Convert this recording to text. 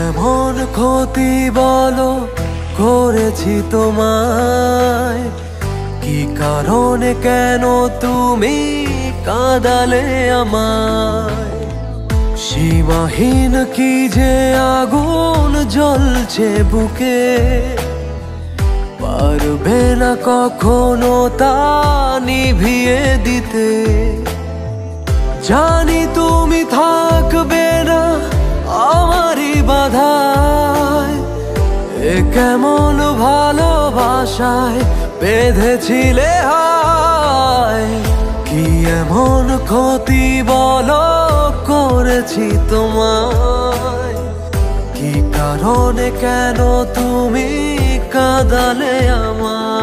এমন ক্ষতি বলো করেছি তোমায়, কি কারণে কেন তুমি কাঁদালে আমায়? সীমাহীন কি যে আগুন জ্বলছে বুকে, পারবে না কখনো তা নিভিয়ে দিতে। জানি তুমি থাকবে না আমারই বাধায়, এ কেমন ভালোবাসায় বেঁধেছিলে হায়। কি এমন ক্ষতি বলো করেছি তোমায়, কি কারণে কেন তুমি কাঁদালে আমায়?